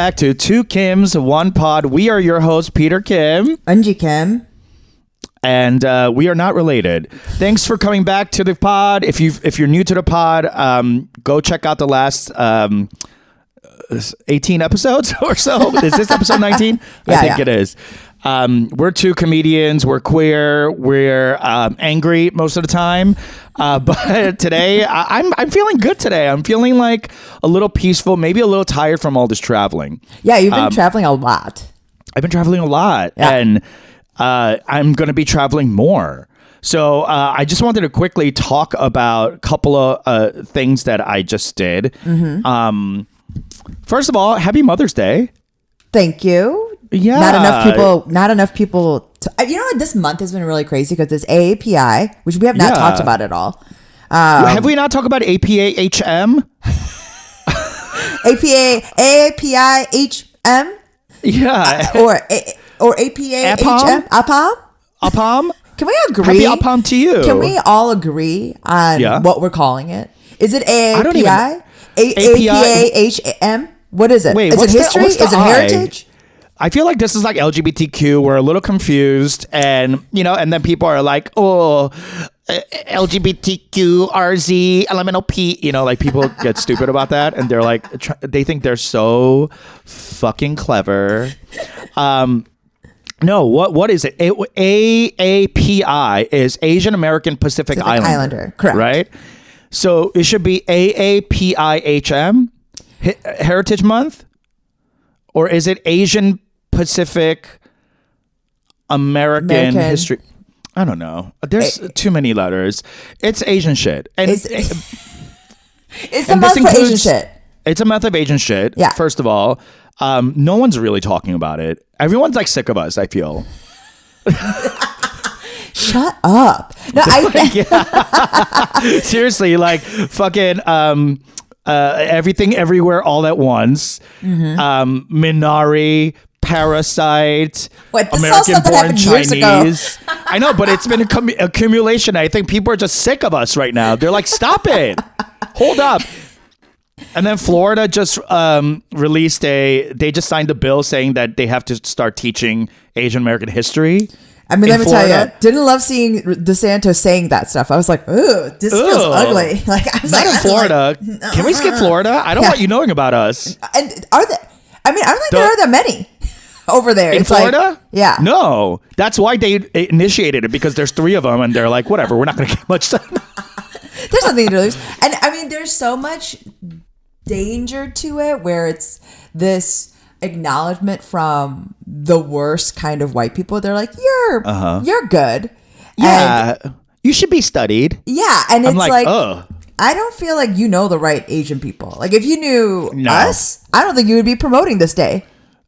back to Two Kims, One Pod. We are your hosts, Peter Kim. Eunji Kim. And we are not related. Thanks for coming back to the pod. If you're new to the pod, go check out the last 18 episodes or so. Is this episode 19? I think it is. We're two comedians. We're queer. We're angry most of the time. But today, I'm feeling good today. I'm feeling like a little peaceful, maybe a little tired from all this traveling. Yeah, you've been traveling a lot. I've been traveling a lot. Yeah. And I'm going to be traveling more. So I just wanted to quickly talk about a couple of things that I just did. Mm-hmm. First of all, happy Mother's Day. Thank you. Yeah. Not enough people. You know what? This month has been really crazy because it's AAPI, which we have not talked about at all. Have we not talked about APAHM? AAPI-HM? Yeah. Or APA-HM? APAM? Can we agree? Happy APAM to you. Can we all agree on what we're calling it? Is it AAPI? APA-HM? What is it? Wait, is it history? Is it heritage? I feel like this is like LGBTQ. We're a little confused, and then people are like, "Oh, LGBTQ, RZ, LMNOP." Like people get stupid about that, and they're like, they think they're so fucking clever. No, what is it? AAPI is Asian American Pacific Islander. Correct. Right? So it should be AAPIHM, Heritage Month, or is it Asian Pacific American History? I don't know. There's too many letters. It's Asian shit. And it's a month for Asian shit. It's a month of Asian shit. Yeah. First of all, no one's really talking about it. Everyone's like sick of us, I feel. Shut up. No, seriously, like fucking Everything Everywhere All at Once. Mm-hmm. Minari, Parasite, American Born Chinese. I know, but it's been accumulation. I think people are just sick of us right now. They're like, stop it. Hold up. And then Florida just released they just signed a bill saying that they have to start teaching Asian American history. I mean, let me tell you, didn't love seeing DeSantis saying that stuff. I was like, ooh, this feels ugly. Like, I was not in Florida. Like, can we skip Florida? I don't want you knowing about us. And I don't think there are that many over there. In Florida? Yeah. No. That's why they initiated it, because there's 3 of them and they're like, whatever, we're not going to get much done. There's nothing to lose. And I mean, there's so much danger to it where it's this acknowledgement from the worst kind of white people. They're like, you're good. Yeah. And you should be studied. Yeah. And it's like I don't feel like you know the right Asian people. Like if you knew us, I don't think you would be promoting this day.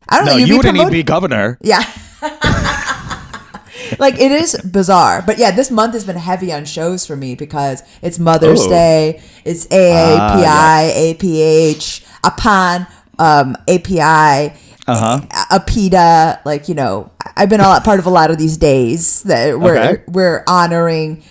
I don't think you wouldn't even be governor. Yeah. Like it is bizarre. But yeah, this month has been heavy on shows for me because it's Mother's Day, it's AAPI, APH, APAN, API, APITA. Like, I've been part of a lot of these days that we're honoring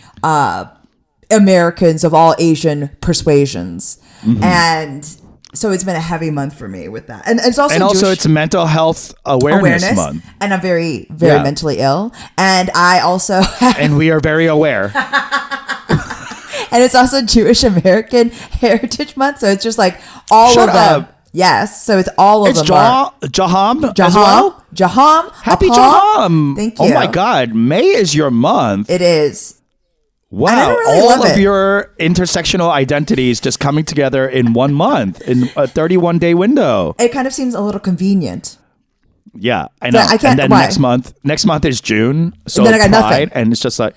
Americans of all Asian persuasions. Mm-hmm. And so it's been a heavy month for me with that. And it's also it's Mental Health Awareness Month. And I'm very, very mentally ill. And I also and we are very aware. And it's also Jewish American Heritage Month. So it's just like all of them. Yes. So it's all of them. Jaham as well? Jaham. Happy Jaham. Thank you. Oh my God. May is your month. It is. Wow, all of your intersectional identities just coming together in 1 month, in a 31-day window. It kind of seems a little convenient. Yeah, I know. And then next month is June. So and then I got nothing. And it's just like...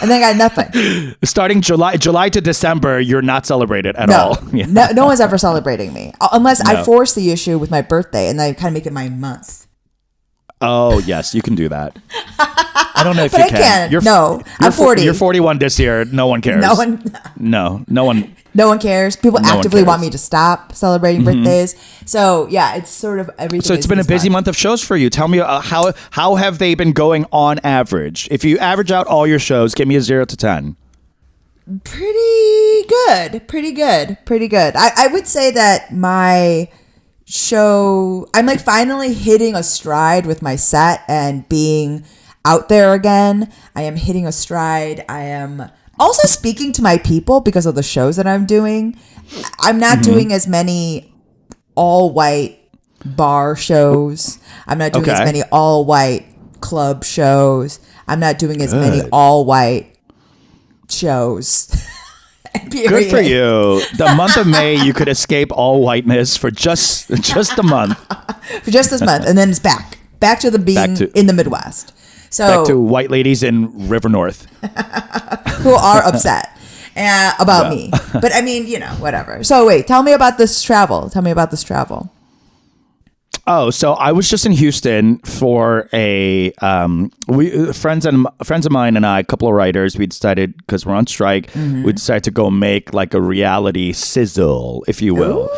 And then I got nothing. Starting July to December, you're not celebrated at all. Yeah. No one's ever celebrating me. Unless I force the issue with my birthday and I kind of make it my month. Oh, yes, you can do that. I don't know if you can. I'm 40. You're 41 this year. No one cares. No one. No one cares. People actively want me to stop celebrating birthdays. So yeah, it's sort of everything. So it's been a busy month of shows for you. Tell me how have they been going on average? If you average out all your shows, give me a 0 to 10. Pretty good. I would say that my show. I'm like finally hitting a stride with my set and being out there again. I am hitting a stride. I am also speaking to my people because of the shows that I'm doing. I'm not doing as many all white bar shows. I'm not doing as many all white club shows. I'm not doing as many all white shows. Good for you. The month of May, you could escape all whiteness for just a month. For just this month, and then it's back to the being in the Midwest. So back to white ladies in River North who are upset about me. But I mean, whatever. So wait, tell me about this travel. Oh, so I was just in Houston for a friends of mine and I, a couple of writers. We decided, because we're on strike, we decided to go make like a reality sizzle, if you will.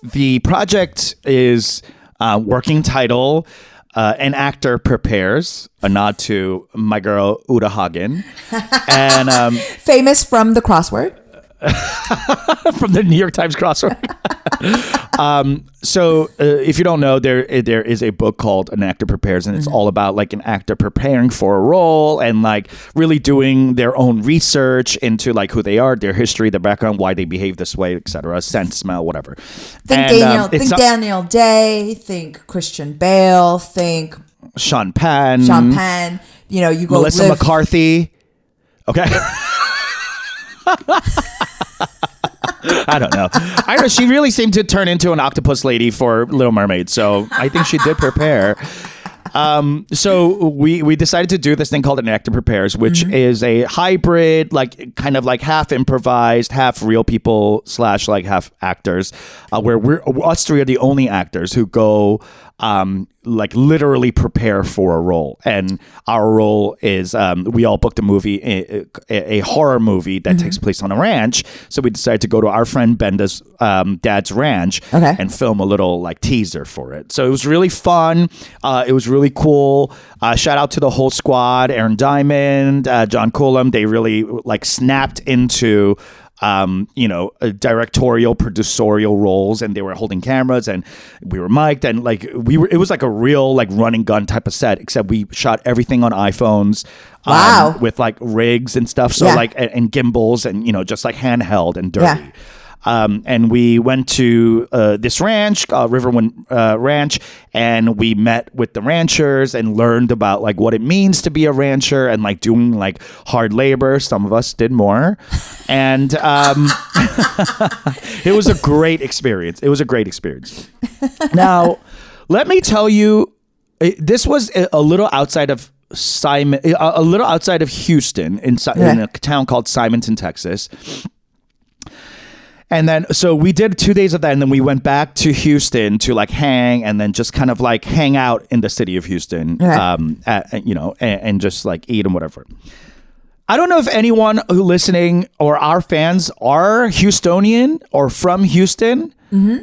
The project is working title. An actor prepares, a nod to my girl Uta Hagen, and famous from the crossword. From the New York Times crossword. So if you don't know, there is a book called An Actor Prepares, and it's all about like an actor preparing for a role and like really doing their own research into like who they are, their history, their background, why they behave this way, etc. Sense, smell, whatever. Think Daniel Day, think Christian Bale, think Sean Penn. You go Melissa McCarthy. Okay. I don't know. She really seemed to turn into an octopus lady for Little Mermaid, so I think she did prepare. So we decided to do this thing called An Actor Prepares, which is a hybrid, like kind of like half improvised, half real people / like half actors, where us three are the only actors who go like literally prepare for a role. And our role is we all booked a movie, a horror movie that takes place on a ranch. So we decided to go to our friend Benda's dad's ranch and film a little like teaser for it. So it was really fun. It was really cool. Shout out to the whole squad, Aaron Diamond, John Coulomb. They really like snapped into directorial, producerial roles, and they were holding cameras and we were mic'd, and like it was like a real like running gun type of set, except we shot everything on iPhones. With like rigs and stuff. So like, and gimbals and, just like handheld and dirty. Yeah. And we went to this ranch, Riverwind Ranch, and we met with the ranchers and learned about like what it means to be a rancher and like doing like hard labor. Some of us did more, and it was a great experience. Now, let me tell you, this was a little outside of Houston, in a town called Simonton, Texas. And then, so we did 2 days of that, and then we went back to Houston to like hang, and then just kind of like hang out in the city of Houston, and just like eat and whatever. I don't know if anyone who listening or our fans are Houstonian or from Houston,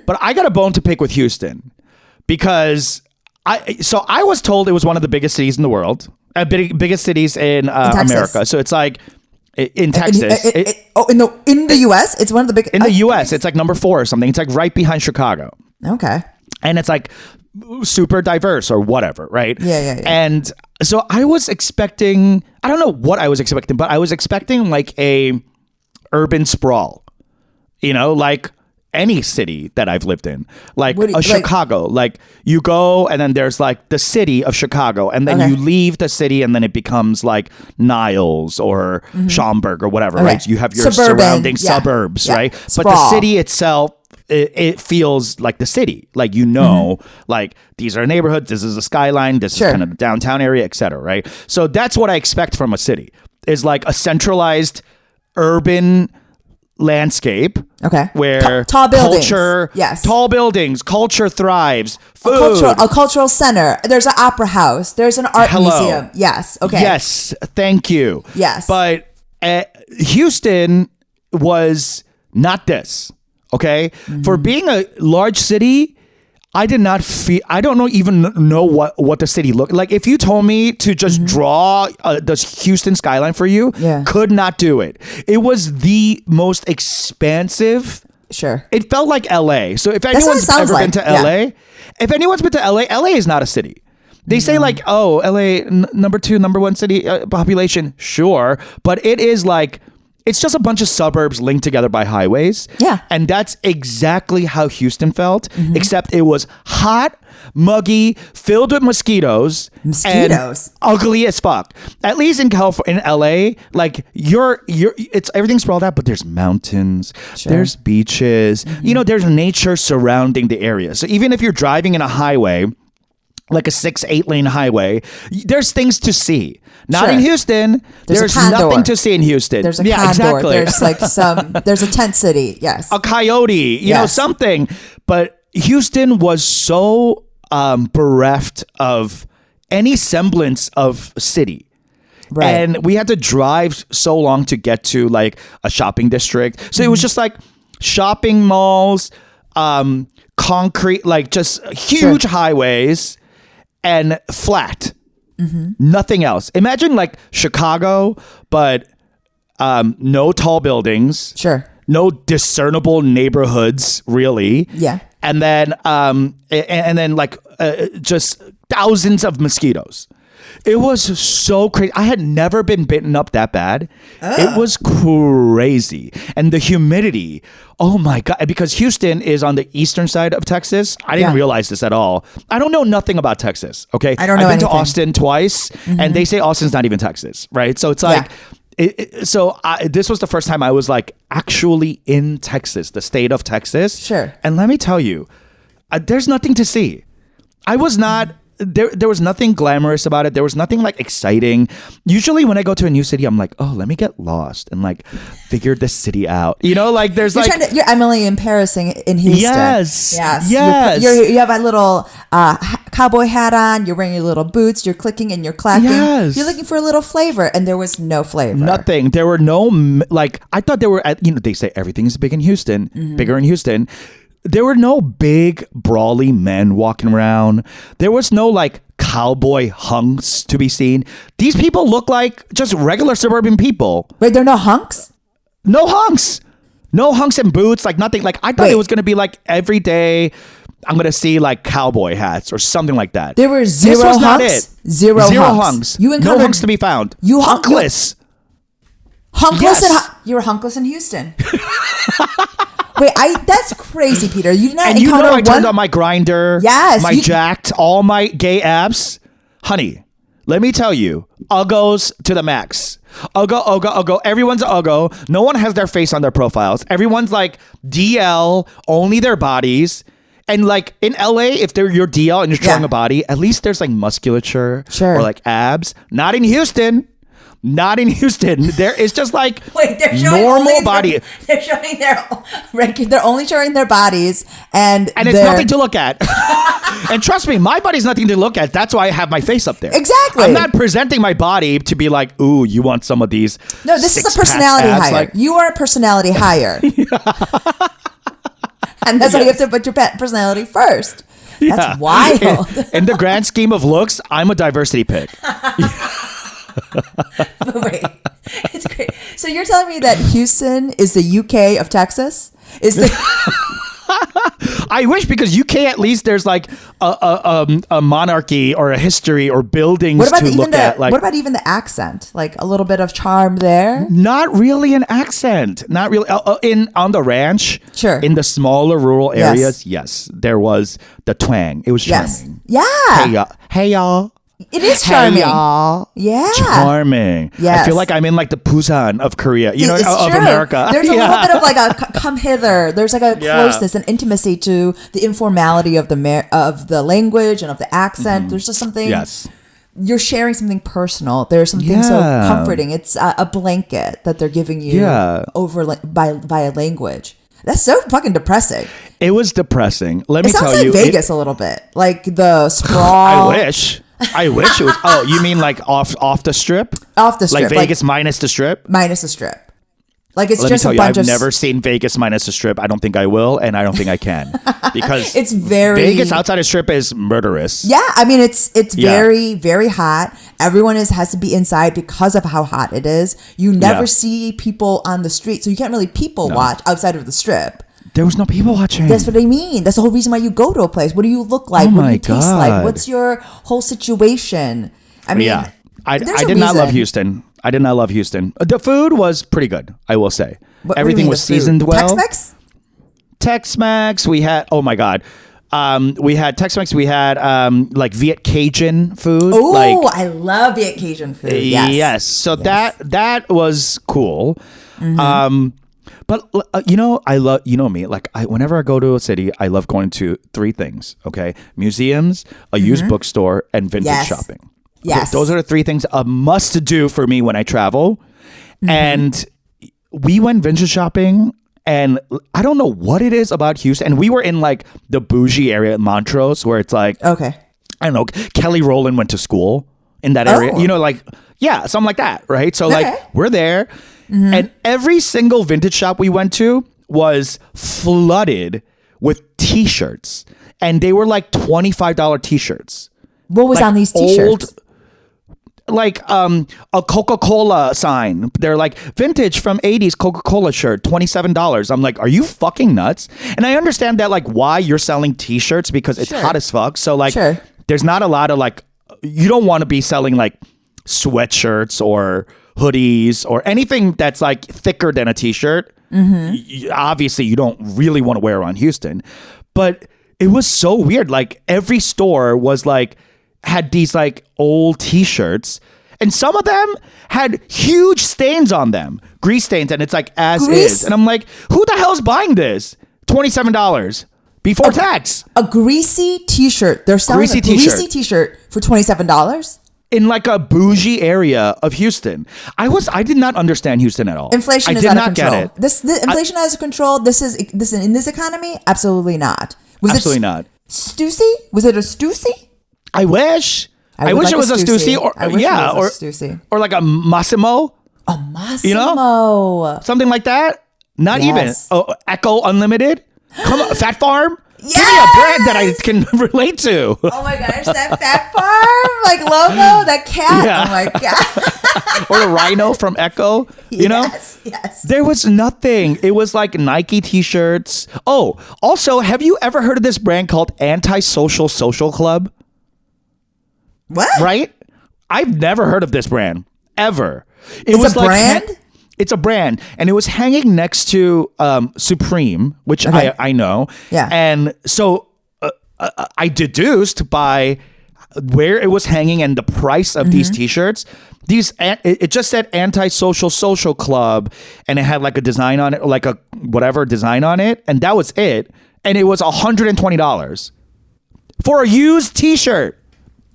but I got a bone to pick with Houston because I was told it was one of the biggest cities in the world, biggest cities in America. So it's like. In Texas. In the U.S.? It's one of the big... In the U.S., it's like number 4 or something. It's like right behind Chicago. Okay. And it's like super diverse or whatever, right? Yeah. And so I was expecting... I don't know what I was expecting, but I was expecting like a urban sprawl. Like any city that I've lived in. Like Chicago. Like you go and then there's like the city of Chicago, and then you leave the city and then it becomes like Niles or Schaumburg or whatever, right? You have your surrounding suburbs, right? Sprawl. But the city itself, it feels like the city. Like, like these are neighborhoods, this is a skyline, this is kind of the downtown area, etc., right? So that's what I expect from a city, is like a centralized urban landscape, where tall buildings, tall buildings, culture thrives, food, a cultural center. There's an opera house. There's an art museum. Yes, yes, thank you. Yes, but Houston was not this. For being a large city, I did not feel. I don't even know what the city looked like. If you told me to just draw the Houston skyline for you, could not do it. It was the most expansive Sure. It felt like LA. So if what it anyone's sounds ever been like. to LA, if anyone's been to LA is not a city. They say like, oh, LA, number one city population. Sure. But it is like, it's just a bunch of suburbs linked together by highways. Yeah. And that's exactly how Houston felt, except it was hot, muggy, filled with mosquitoes. And ugly as fuck. At least in California, in LA, like it's everything's sprawled out, but there's mountains, there's beaches, there's nature surrounding the area. So even if you're driving in a highway, like a 6-8 lane highway, there's things to see. Not in Houston. There's nothing to see in Houston. There's a condor. Exactly. There's like there's a tent city. Yes. A coyote, you know, something. But Houston was so bereft of any semblance of city. Right. And we had to drive so long to get to like a shopping district. So it was just like shopping malls, concrete, like just huge highways. And flat. Nothing else. Imagine like Chicago, but no tall buildings. Sure. No discernible neighborhoods, really. Yeah. And then like just thousands of mosquitoes. It was so crazy. I had never been bitten up that bad. It was crazy. And the humidity, oh my God. Because Houston is on the eastern side of Texas. I didn't realize this at all. I don't know nothing about Texas, okay? I don't know I've been anything. to Austin twice, and they say Austin's not even Texas, right? So it's like... this was the first time I was like actually in Texas, the state of Texas. Sure. And let me tell you, there's nothing to see. I was not... There was nothing glamorous about it. There was nothing like exciting. Usually when I go to a new city, I'm like, oh, let me get lost and like figure this city out. You know, like there's you're Emily in Paris in Houston. Yes. You have a little cowboy hat on. You're wearing your little boots. You're clicking and you're clacking. Yes. You're looking for a little flavor, and there was no flavor. Nothing. There were no like. I thought there were. They say everything is big in Houston, bigger in Houston. There were no big brawly men walking around. There was no like cowboy hunks to be seen. These people look like just regular suburban people. Wait, there are no hunks? No hunks. No hunks and boots, like nothing. Like I thought it was going to be like every day I'm going to see like cowboy hats or something like that. There were zero this was hunks? Not it. Zero hunks. No hunks to be found. Hunkless. Hunkless? Yes. You were hunkless in Houston. Wait, that's crazy, Peter. You did not and encounter I turned on my grinder. Yes. My jacked, all my gay abs. Honey, let me tell you, uggos to the max. Uggo. Everyone's an uggo. No one has their face on their profiles. Everyone's like DL, only their bodies. And like in LA, if they're your DL and you're showing a body, at least there's like musculature or like abs. Not in Houston. Not in Houston. There is just like normal body. They're showing they're only showing their bodies, and it's nothing to look at. And trust me, my body's nothing to look at. That's why I have my face up there. Exactly. I'm not presenting my body to be like, ooh, you want some of these. No, this is a personality hire. Like, you are a personality hire. And that's why you have to put your personality first. That's wild. In the grand scheme of looks, I'm a diversity pick. Wait, it's great. So you're telling me that Houston is the UK of Texas? Is the I wish, because UK at least there's like a monarchy or a history or buildings to look at. Like, what about even the accent? Like a little bit of charm there? Not really an accent. Not really. On the ranch, sure. In the smaller rural areas, yes, there was the twang. It was charming. Yes. Yeah. Hey y'all. It is charming. Hey y'all. Yeah. Charming. Yes. I feel like I'm in like the Busan of Korea, of America. There's a little bit of like a come hither. There's like a closeness and intimacy to the informality of the language and of the accent. There's just something. Yes. You're sharing something personal. There's something so comforting. It's a blanket that they're giving you over via language. That's so fucking depressing. It was depressing. Let me tell you. It sounds like Vegas a little bit. Like the sprawl. I wish it was. Oh, you mean like off the strip? Off the strip. Like Vegas minus the strip? Minus the strip. Like it's Let just me tell a you, bunch I've never seen Vegas minus the strip. I don't think I will, and I don't think I can. Because it's very... Vegas outside of strip is murderous. Yeah, I mean, it's very, very hot. Everyone has to be inside because of how hot it is. You never see people on the street, so you can't really watch outside of the strip. There was no people watching. That's what I mean. That's the whole reason why you go to a place. What do you look like? What do you taste like? What's your whole situation? I mean, I did not love Houston. I did not love Houston. The food was pretty good, I will say. Everything was seasoned well. Tex-Mex? Tex-Mex. We had, oh my God. We had Tex-Mex. We had like Viet Cajun food. Oh, like, I love Viet Cajun food. Yes. Yes. So that was cool. But I love, me, like whenever I go to a city, I love going to three things. Okay. Museums, a used bookstore, and vintage shopping. Yes. Those are the three things a must do for me when I travel. And we went vintage shopping, and I don't know what it is about Houston. And we were in like the bougie area in Montrose, where it's like, okay, I don't know, Kelly Rowland went to school in that area. Like, yeah, something like that. Right. So like we're there. And every single vintage shop we went to was flooded with t-shirts. And they were like $25 t-shirts. What was like on these t-shirts? Like a Coca-Cola sign. They're like vintage from 80s Coca-Cola shirt, $27. I'm like, are you fucking nuts? And I understand that like why you're selling t-shirts, because it's hot as fuck. So like there's not a lot of like, you don't want to be selling like sweatshirts or hoodies or anything that's like thicker than a t-shirt. Obviously you don't really want to wear around Houston, but it was so weird. Like every store was like had these like old t-shirts, and some of them had huge stains on them, grease stains, and it's like as is. And I'm like, who the hell's buying this? $27 before tax. A greasy t-shirt. They're selling a greasy t-shirt for $27 in like a bougie area of Houston. I did not understand Houston at all. Inflation is out of control. The inflation is out of control. This in this economy, absolutely not. Absolutely not. Stussy? Was it a Stussy? I wish. I wish it was a Stussy, or like a Massimo. A Massimo. Something like that. Not even. Oh, Echo Unlimited. Come on, Fat Farm. Yes! Give me a brand that I can relate to. Oh my gosh, that Fat Farm like logo, that cat. Yeah. Oh my god. Or the rhino from Echo. You know? Yes. There was nothing. It was like Nike t-shirts. Oh, also, have you ever heard of this brand called Antisocial Social Club? What? Right? I've never heard of this brand ever. It's a brand? It's a brand, and it was hanging next to Supreme, which I know. Yeah. And so I deduced by where it was hanging and the price of these t-shirts. It just said Antisocial Social Club, and it had like a design on it, like a whatever design on it, and that was it. And it was $120 for a used t-shirt.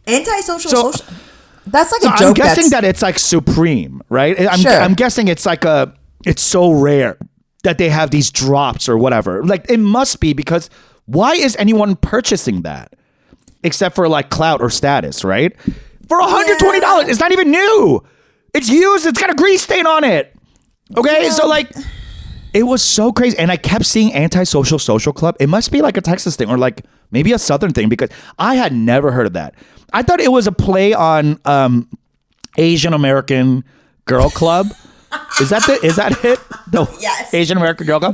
Antisocial social. That's like a joke. I'm guessing that it's like Supreme, right? I'm guessing it's like it's so rare that they have these drops or whatever. Like it must be, because why is anyone purchasing that except for like clout or status, right? For $120, it's not even new. It's used. It's got a grease stain on it. Okay, so like it was so crazy, and I kept seeing Antisocial Social Club. It must be like a Texas thing or like maybe a Southern thing, because I had never heard of that. I thought it was a play on Asian American Girl Club. Is that it? The Asian American Girl Club?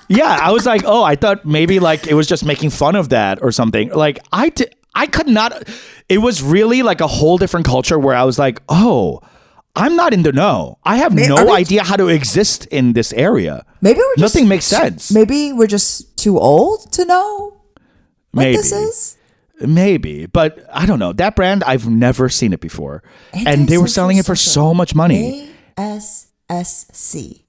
Yeah, I was like, oh, I thought maybe like it was just making fun of that or something. Like I could not. It was really like a whole different culture where I was like, oh, I'm not in the know. I have no idea how to exist in this area. Maybe nothing makes sense. Maybe we're just too old to know what this is. Maybe, but I don't know. That brand, I've never seen it before. And they were selling it for so much money. ASSC.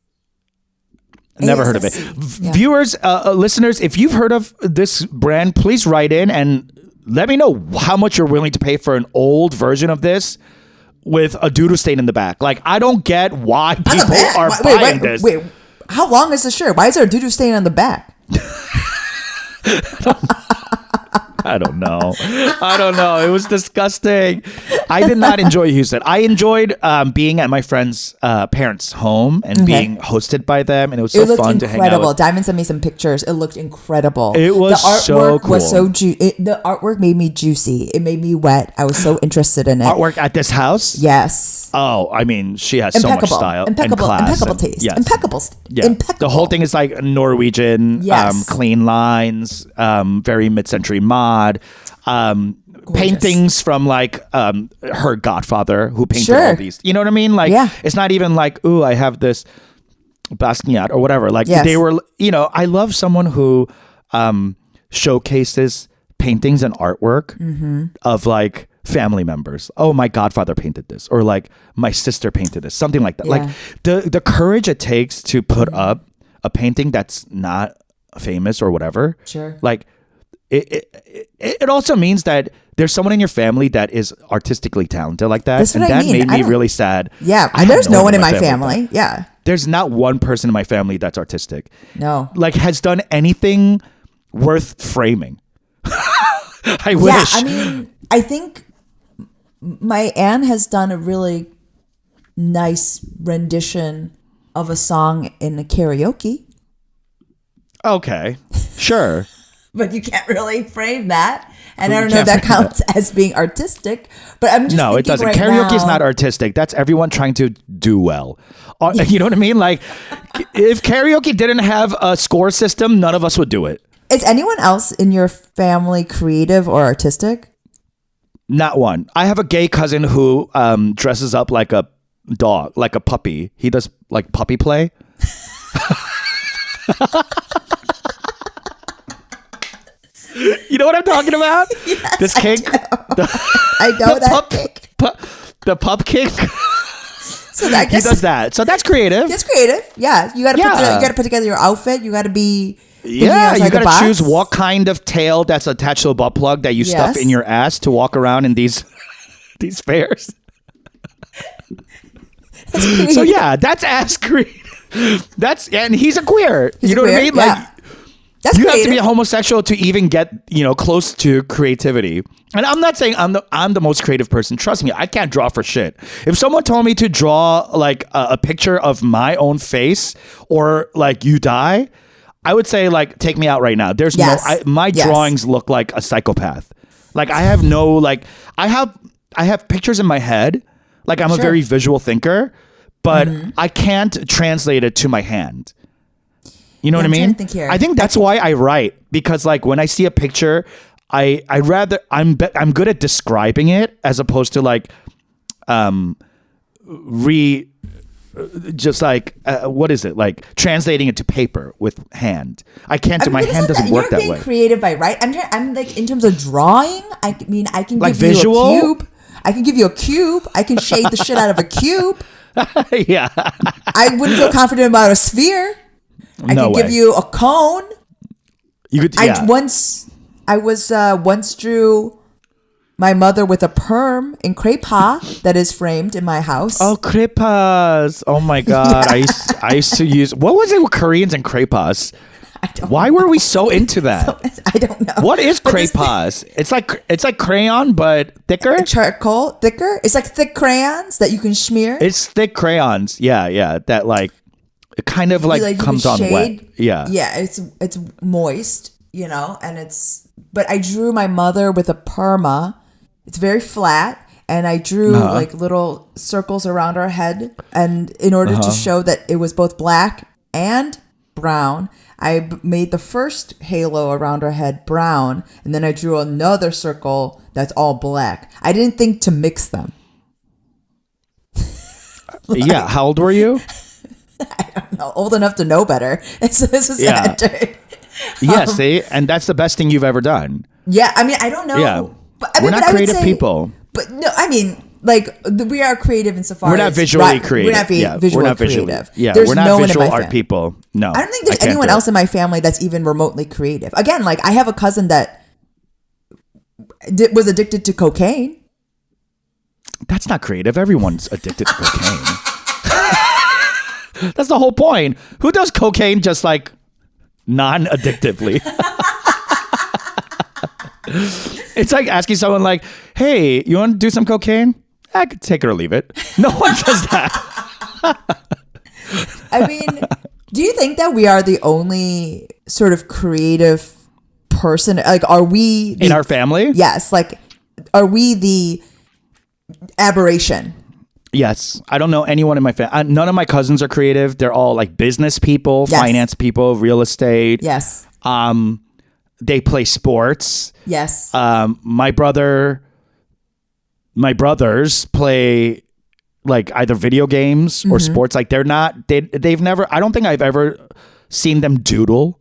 Never heard of it. Yeah. Viewers, listeners, if you've heard of this brand, please write in and let me know how much you're willing to pay for an old version of this with a doodoo stain in the back. Like, I don't get why people are buying this. Wait, how long is the shirt? Why is there a doodoo stain on the back? I don't know. It was disgusting. I did not enjoy Houston. I enjoyed being at my friend's parents' home and being hosted by them, and it was so fun to hang out. Incredible. Diamond sent me some pictures. It looked incredible. It was so cool. The artwork made me juicy. It made me wet. I was so interested in it. Artwork at this house? Yes. Oh, I mean, she has so much style and class. Impeccable taste. Yes. Impeccable. Yeah. Impeccable. The whole thing is like Norwegian, clean lines, very mid-century mod, paintings from like her godfather who painted all these. You know what I mean? Like, it's not even like, ooh, I have this Basquiat or whatever. Like they were, I love someone who showcases paintings and artwork of like family members. Oh, my godfather painted this, or like my sister painted this, something like that. Like the courage it takes to put up a painting that's not famous or whatever. Sure. Like it also means that there's someone in your family that is artistically talented like that. That's what and I that mean. made me really sad. Yeah. There's no one in my family. Yeah. There's not one person in my family that's artistic. No. Like has done anything worth framing. I wish. Yeah, I mean, I think my aunt has done a really nice rendition of a song in a karaoke. Okay, sure. But you can't really frame that. And I don't know if that counts as being artistic. But I'm just No, it doesn't. Right Karaoke is now, not artistic. That's everyone trying to do well. You know what I mean? Like, if karaoke didn't have a score system, none of us would do it. Is anyone else in your family creative or artistic? Not one. I have a gay cousin who dresses up like a dog, like a puppy. He does like puppy play. You know what I'm talking about? Yes, this kink. I know that kink. The pup kink. So that he does that. So that's creative. It's creative. Yeah, you got to put together your outfit. You got to be. Yeah, you got to choose what kind of tail that's attached to a butt plug that you stuff in your ass to walk around in these fairs. So yeah, that's ass creative. And he's a queer. You know what I mean? Yeah. Like. That's you have to be a homosexual to even get, close to creativity. And I'm not saying I'm the most creative person. Trust me, I can't draw for shit. If someone told me to draw like a picture of my own face or like you die, I would say like take me out right now. There's my drawings look like a psychopath. Like I have no like I have pictures in my head. Like I'm a very visual thinker, but I can't translate it to my hand. You know what I mean? I think that's why I write, because like when I see a picture, I'm good at describing it as opposed to like what is it, like translating it to paper with hand. I can't do. My hand doesn't work that way. You're being creative by right. I'm like in terms of drawing. I mean, I can like give visual? you a cube. I can give you a cube. I can shade the shit out of a cube. Yeah. I wouldn't feel confident about a sphere. I can give you a cone. You could. Yeah. I once drew my mother with a perm in crepa that is framed in my house. Oh, crepas! Oh my god, yeah. I used to use. What was it with Koreans and crepas? Why were we so into that? I don't know. What is crepas? It's like crayon but thicker. Charcoal, thicker. It's like thick crayons that you can smear. It's thick crayons. Yeah. That like. It kind of like comes on wet. Yeah. Yeah, it's moist, and but I drew my mother with a perma. It's very flat, and I drew like little circles around her head, and in order to show that it was both black and brown, I made the first halo around her head brown, and then I drew another circle that's all black. I didn't think to mix them. Yeah, how old were you? I don't know, old enough to know better. This was see, and that's the best thing you've ever done. Yeah, I mean, I don't know. Yeah, we're not creative people. But no, I mean, like we are creative insofar we're not visually creative. We're not visually creative. Yeah, there's we're not no visual art people. No, I don't think there's anyone else in my family that's even remotely creative. Again, like I have a cousin that was addicted to cocaine. That's not creative. Everyone's addicted to cocaine. That's the whole point. Who does cocaine just like non-addictively? It's like asking someone like, hey, you want to do some cocaine? I could take it or leave it. No one says that. I mean, do you think that we are the only sort of creative person? Like, are we in our family? Yes. Like, are we the aberration? Yes. I don't know anyone in my family. None of my cousins are creative. They're all like business people, finance people, real estate. Yes. They play sports. Yes. My brothers play like either video games or sports. Like they've never, I don't think I've ever seen them doodle.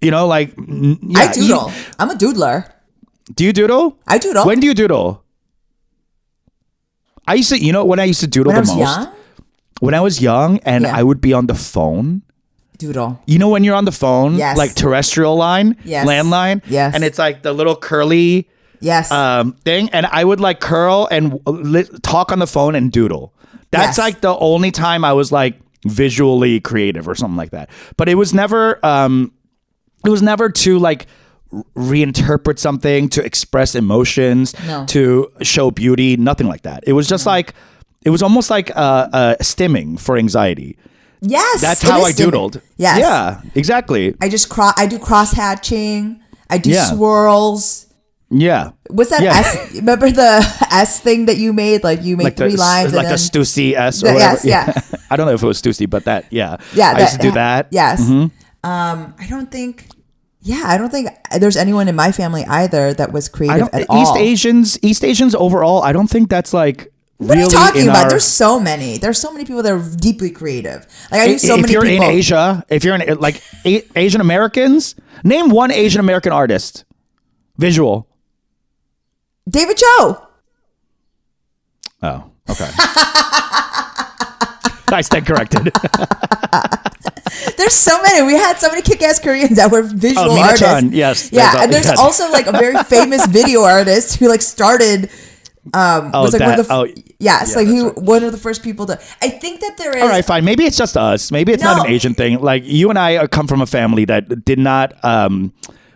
You know, like, yeah, I doodle. I'm a doodler. Do you doodle? I doodle. When do you doodle? I used to, when I used to doodle the most? Young? When I was young and I would be on the phone. Doodle. You know when you're on the phone, like terrestrial line, landline, and it's like the little curly thing, and I would like curl and talk on the phone and doodle. That's like the only time I was like visually creative or something like that. But it was never to like reinterpret something, to express emotions, to show beauty, nothing like that. It was just like, it was almost like stimming for anxiety. Yes, that's how I doodled. Yes, yeah, exactly. I do cross hatching. I do swirls. Yeah. What's that S? Remember the S thing that you made? Like you made like 3 lines, like and the Stussy S or whatever. Yes, I don't know if it was Stussy, but that, I used to do that. Yes. Mm-hmm. I don't think there's anyone in my family either that was creative at all. East Asians overall, I don't think that's like. What are you talking about? There's so many people that are deeply creative. Like I knew so many people. If you're in Asia, if you're in like Asian Americans, name one Asian American artist. Visual. David Cho. Oh, okay. I stand corrected. There's so many. We had so many kick-ass Koreans that were visual artists. Chan, yes. Yeah, and there's also like a very famous video artist who like started. Was like one of the one of the first people to. I think that there is. All right, fine. Maybe it's just us. Maybe it's not an Asian thing. Like you and I come from a family that did not. No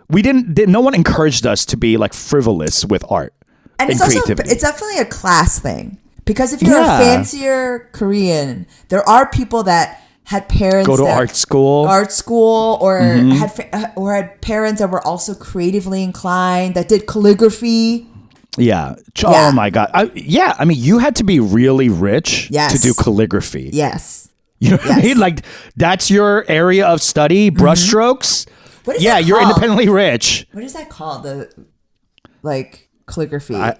one encouraged us to be like frivolous with art and creativity. It's definitely a class thing because if you're a fancier Korean, there are people that had parents go to art school, or had parents that were also creatively inclined that did calligraphy. Yeah. Oh my God. I mean, you had to be really rich to do calligraphy. Yes. You know what I mean? Like that's your area of study, brushstrokes. What is that called? You're independently rich. What is that called? The like calligraphy. I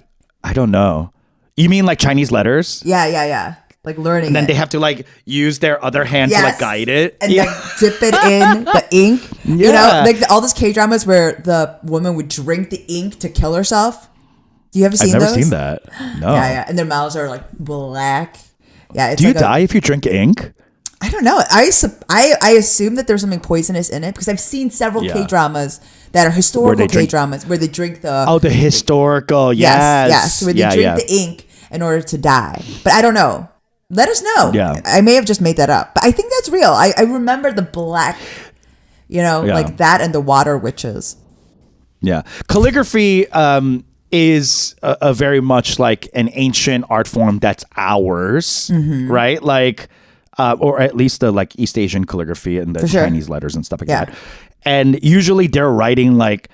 don't know. You mean like Chinese letters? Yeah. Like learning. And then they have to like use their other hand to like guide it. And like dip it in the ink. Yeah. You know, like all those K-dramas where the woman would drink the ink to kill herself. You ever seen those? I've never seen that. No. Yeah. And their mouths are like black. Yeah. Do you die if you drink ink? I don't know. I assume that there's something poisonous in it because I've seen several K-dramas that are historical K-dramas where they drink the... the historical. Yes. Where they drink the ink in order to die. But I don't know. Let us know. Yeah. I may have just made that up. But I think that's real. I remember the black, like that and the water witches. Yeah. Calligraphy... is a very much like an ancient art form that's ours, right? Like, or at least the like East Asian calligraphy and the Chinese letters and stuff like that. And usually they're writing like,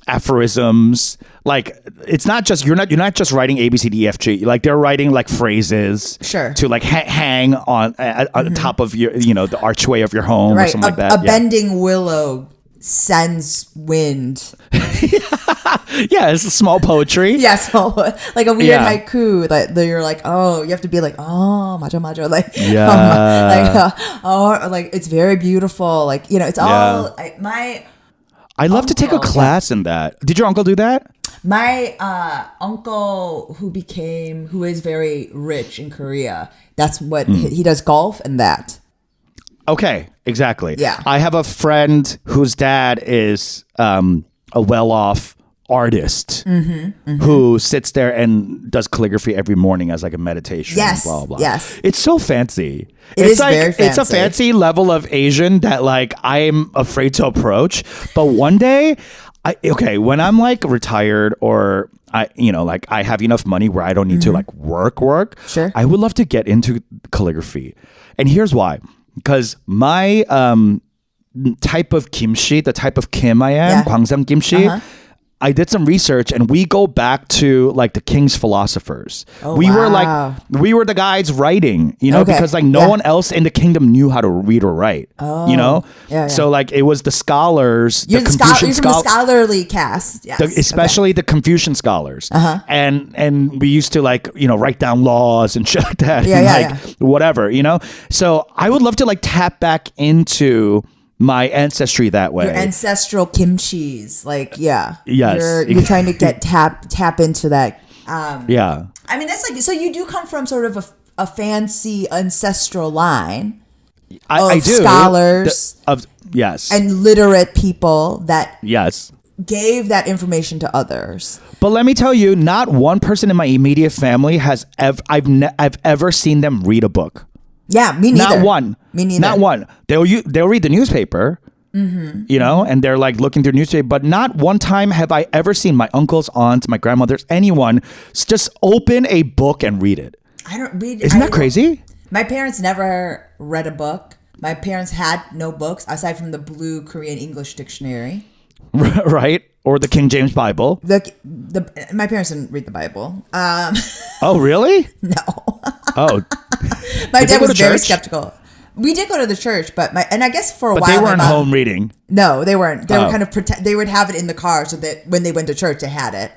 aphorisms. Like it's not just you're not just writing A B C D E F G. Like they're writing like phrases to like hang on on top of your the archway of your home or something like that. A bending willow sends wind. It's a small poetry. Small, like a weird haiku that you're like, you have to be like, majo majo, like, like it's very beautiful, like it's all I'd love to take a class in that. Did your uncle do that? My uncle who is very rich in Korea, that's what he does, golf and that. Okay, exactly. Yeah. I have a friend whose dad is a well-off artist who sits there and does calligraphy every morning as like a meditation. Yes. Blah, blah, blah. Yes. It's so fancy. It's like, very fancy. It's a fancy level of Asian that like I'm afraid to approach. But one day, when I'm like retired or I have enough money where I don't need to like work. Sure. I would love to get into calligraphy. And here's why. Because my type of kimchi, the type of kim I am, Gwangsang kimchi, I did some research and we go back to like the king's philosophers. We were the guys writing, because like no one else in the kingdom knew how to read or write, So like it was the scholars, you're the Confucian scholars, the scholarly cast, yes. Especially the Confucian scholars. And we used to like, write down laws and shit like that. Whatever, So I would love to like tap back into my ancestry that way. Your ancestral kimchis, Yes. You're trying to get tap into that. Yeah. I mean, that's like, so you do come from sort of a fancy ancestral line. I do. Scholars. Yes. And literate people that yes gave that information to others. But let me tell you, not one person in my immediate family has I've ever seen them read a book. Yeah, me neither. Not one. Me neither. Not one. They'll read the newspaper, and they're like looking through newspaper. But not one time have I ever seen my uncles, aunts, my grandmothers, anyone just open a book and read it. Isn't that crazy? My parents never read a book. My parents had no books aside from the Blue Korean English Dictionary. Right? Or the King James Bible. My parents didn't read the Bible. Oh, really? No. Oh. My dad was very skeptical. We did go to the church, but I guess for a while. But they weren't home reading. No, they weren't. They were kind of they would have it in the car so that when they went to church, they had it.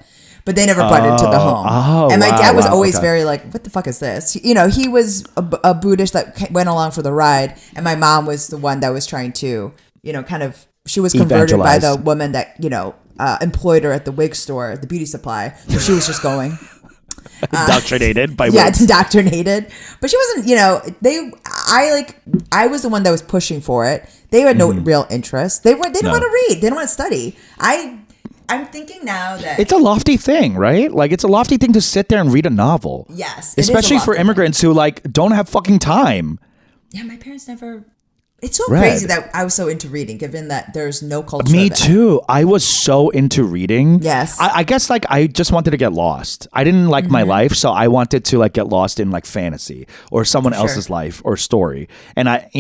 But they never brought it to the home. And my dad was always very like, what the fuck is this? He was a Buddhist that went along for the ride. And my mom was the one that was trying to, she was converted by the woman that, employed her at the wig store, the beauty supply. So she was just going. Indoctrinated by it's indoctrinated. But she wasn't, I was the one that was pushing for it. They had no real interest. They didn't want to read. They didn't want to study. I'm thinking now that it's a lofty thing, right? Like it's a lofty thing to sit there and read a novel. Yes. Especially for immigrants who like don't have fucking time. Yeah, my parents never. It's so crazy that I was so into reading, given that there's no culture. Me too. I was so into reading. Yes. I guess like I just wanted to get lost. I didn't like my life, so I wanted to like get lost in like fantasy or someone else's life or story. And I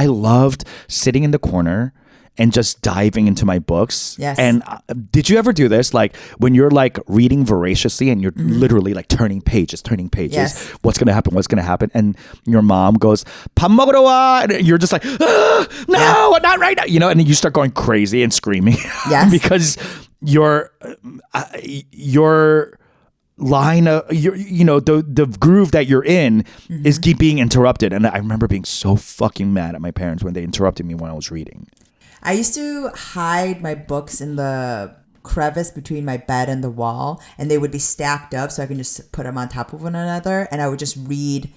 loved sitting in the corner and just diving into my books. Yes. And did you ever do this? Like when you're like reading voraciously and you're literally like turning pages. Yes. What's going to happen? And your mom goes, 밥 먹으러 와. And you're just like, no, not right now. And then you start going crazy and screaming. Yes. Because your line of the groove that you're in is being interrupted. And I remember being so fucking mad at my parents when they interrupted me when I was reading. I used to hide my books in the crevice between my bed and the wall, and they would be stacked up so I can just put them on top of one another, and I would just read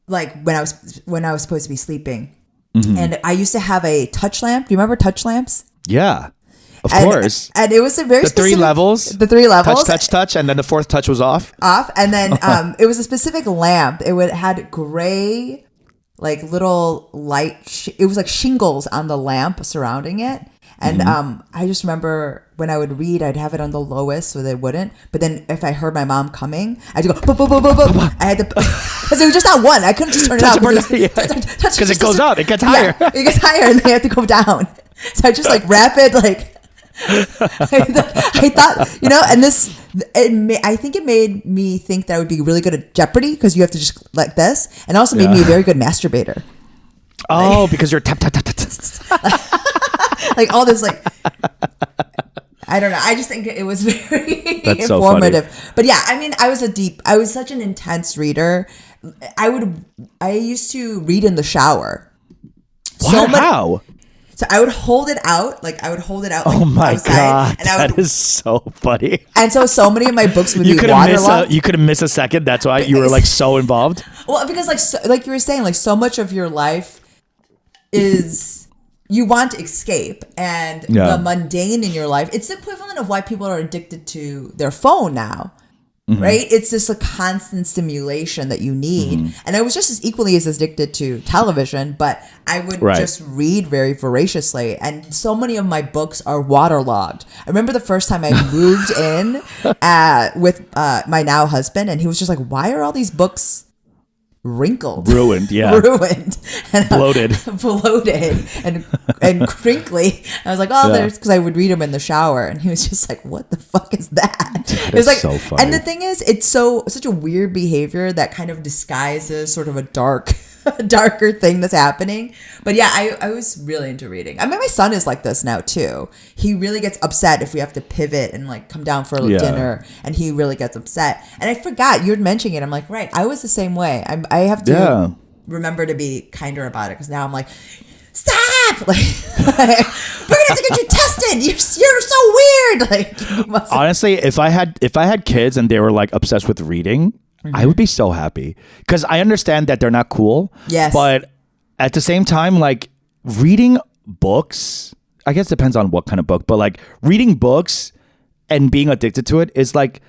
like when I was supposed to be sleeping. And I used to have a touch lamp. Do you remember touch lamps? Yeah. Of course. And it was a very specific... The 3 levels. Touch, and then the 4th touch was off. And then it was a specific lamp. It had gray... like little light, it was like shingles on the lamp surrounding it. And I just remember when I would read, I'd have it on the lowest so they wouldn't. But then if I heard my mom coming, I'd go, boop, boop, boop, boop, boop. I had to, because it was just not one. I couldn't just turn it off. Because it goes up, it gets higher. Yeah, it gets higher and they have to go down. So I just like rapid, like, I thought, and I think it made me think that I would be really good at Jeopardy because you have to just like this, and also made me a very good masturbator. Oh, because you're tap tap tap tap tap. Like all this, like I don't know. I just think it was very That's informative. So but yeah, I mean, I was such an intense reader. I used to read in the shower. How? So I would hold it out, like oh my outside, God, and that is so funny. And so many of my books would be waterlogged. You couldn't miss a second. That's why you were like so involved. Well, because like you were saying, like so much of your life is you want to escape, and the mundane in your life. It's the equivalent of why people are addicted to their phone now, right? It's just a constant stimulation that you need. And I was just as equally as addicted to television, but I would just read very voraciously. And so many of my books are waterlogged. I remember the first time I moved in with my now husband, and he was just like, why are all these books wrinkled, ruined, and bloated, and crinkly? I was like, oh, there's, because I would read them in the shower, and he was just like, what the fuck is that? It was like, so funny. And the thing is, it's such a weird behavior that kind of disguises sort of a darker thing that's happening. But yeah, I was really into reading. I mean, my son is like this now too. He really gets upset if we have to pivot and like come down for dinner, and he really gets upset. And I forgot you were mentioning it. I'm like, right, I was the same way. I have to remember to be kinder about it, because now I'm like, stop! Like, we're gonna have to get you tested. You're so weird. Like, honestly, if I had kids and they were like obsessed with reading, I would be so happy, because I understand that they're not cool. Yes. But at the same time, like, reading books, I guess it depends on what kind of book, but like reading books and being addicted to it is like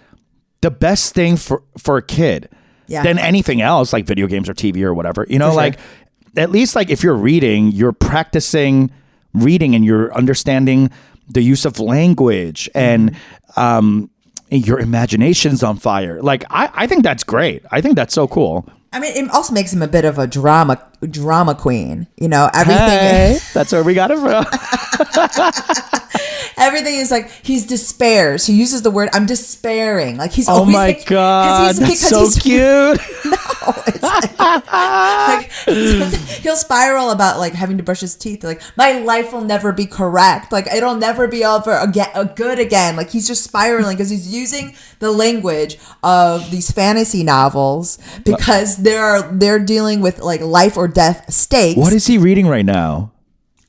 the best thing for a kid than anything else, like video games or TV or whatever. You know, like at least like if you're reading, you're practicing reading and you're understanding the use of language and your imagination's on fire. Like, I think that's great. I think that's so cool. I mean, it also makes him a bit of a drama queen. You know, everything. Hey, that's where we got it from. Everything is like, he's despairs. He uses the word, I'm despairing. Like, he's oh always my like, God, that's so cute. No, it's like he'll spiral about like having to brush his teeth. Like, my life will never be correct. Like, it'll never be good again. Like, he's just spiraling because he's using the language of these fantasy novels, because they're dealing with like life or death stakes. What is he reading right now?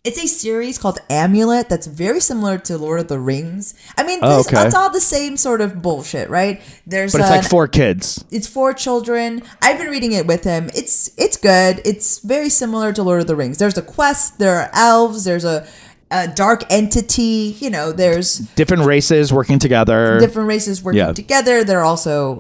It's a series called Amulet that's very similar to Lord of the Rings. I mean, it's all the same sort of bullshit, right? But it's like 4 kids. It's 4 children. I've been reading it with him. It's good. It's very similar to Lord of the Rings. There's a quest. There are elves. There's a dark entity. You know, there's different races working together. They're also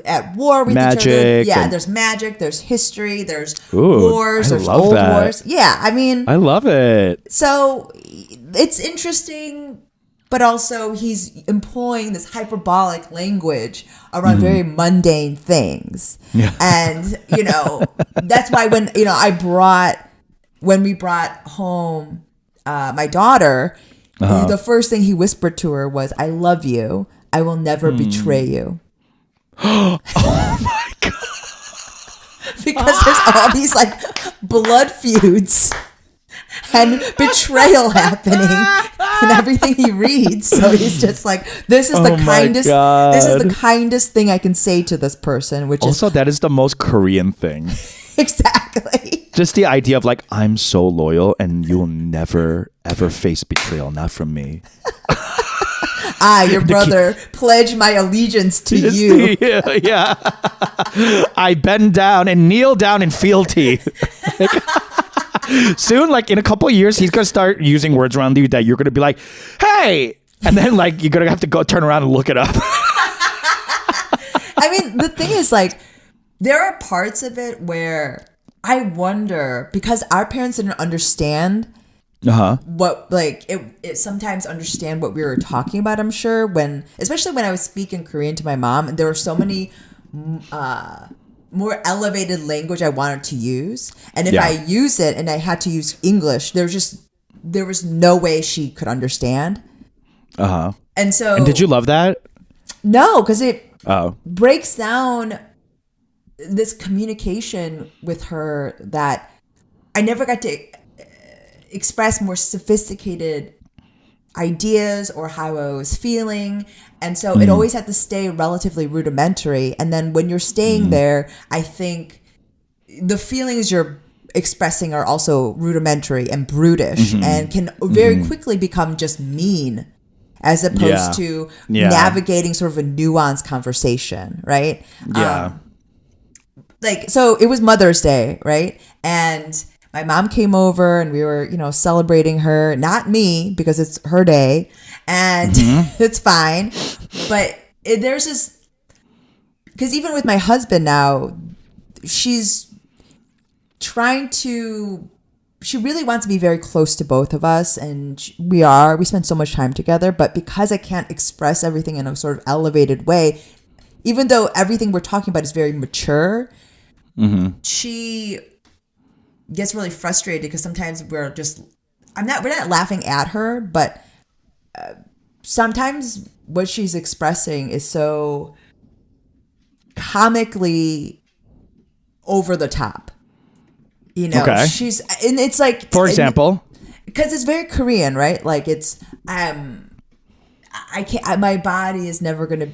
at war with each other. Yeah, there's magic, there's history, there's wars, there's old wars. Yeah, I mean, I love it. So it's interesting, but also he's employing this hyperbolic language around very mundane things. Yeah. And, that's why when we brought home my daughter, the first thing he whispered to her was, I love you. I will never betray you. Oh my God. Because there's all these like blood feuds and betrayal happening in everything he reads. So he's just like, this is the kindest thing I can say to this person, which also, that is the most Korean thing. Exactly. Just the idea of like, I'm so loyal and you'll never ever face betrayal, not from me. I, your brother, pledge my allegiance to you. Yeah. I bend down and kneel down in fealty. Soon, like in a couple of years, he's going to start using words around you that you're going to be like, hey! And then like, you're going to have to go turn around and look it up. I mean, the thing is like, there are parts of it where I wonder, because our parents didn't understand what, like, it sometimes understand what we were talking about, I'm sure, especially when I was speaking Korean to my mom, and there were so many more elevated language I wanted to use, and if I use it and I had to use English, there was no way she could understand. And did you love that? No, because it breaks down this communication with her that I never got to express more sophisticated ideas or how I was feeling. And so it always had to stay relatively rudimentary. And then when you're staying there, I think the feelings you're expressing are also rudimentary and brutish and can very quickly become just mean, as opposed to navigating sort of a nuanced conversation, right? Yeah. So it was Mother's Day, right? And my mom came over and we were, celebrating her, not me because it's her day and it's fine. But there's this, because even with my husband now, she's trying to, she really wants to be very close to both of us, and we spend so much time together, but because I can't express everything in a sort of elevated way, even though everything we're talking about is very mature, she gets really frustrated because sometimes we're not laughing at her, but sometimes what she's expressing is so comically over the top. Okay. She's, and it's like, for example, because it's very Korean, right? Like it's, I can't, my body is never going to,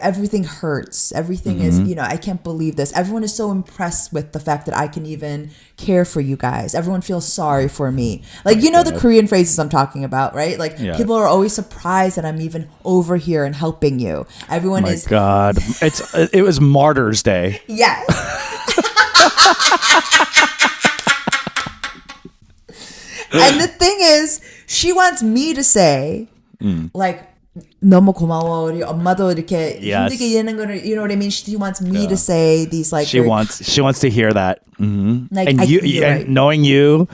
everything hurts. Everything is, I can't believe this. Everyone is so impressed with the fact that I can even care for you guys. Everyone feels sorry for me. Like, the Korean phrases I'm talking about, right? Like people are always surprised that I'm even over here and helping you. Everyone is. God, it was Martyrs Day. Yes. And the thing is, she wants me to say, like, 너무 고마워. 우리 엄마도 이렇게 힘들게 일하는 거를, you know what I mean? She wants me to say these like. She wants to hear that. Like, and right. Knowing you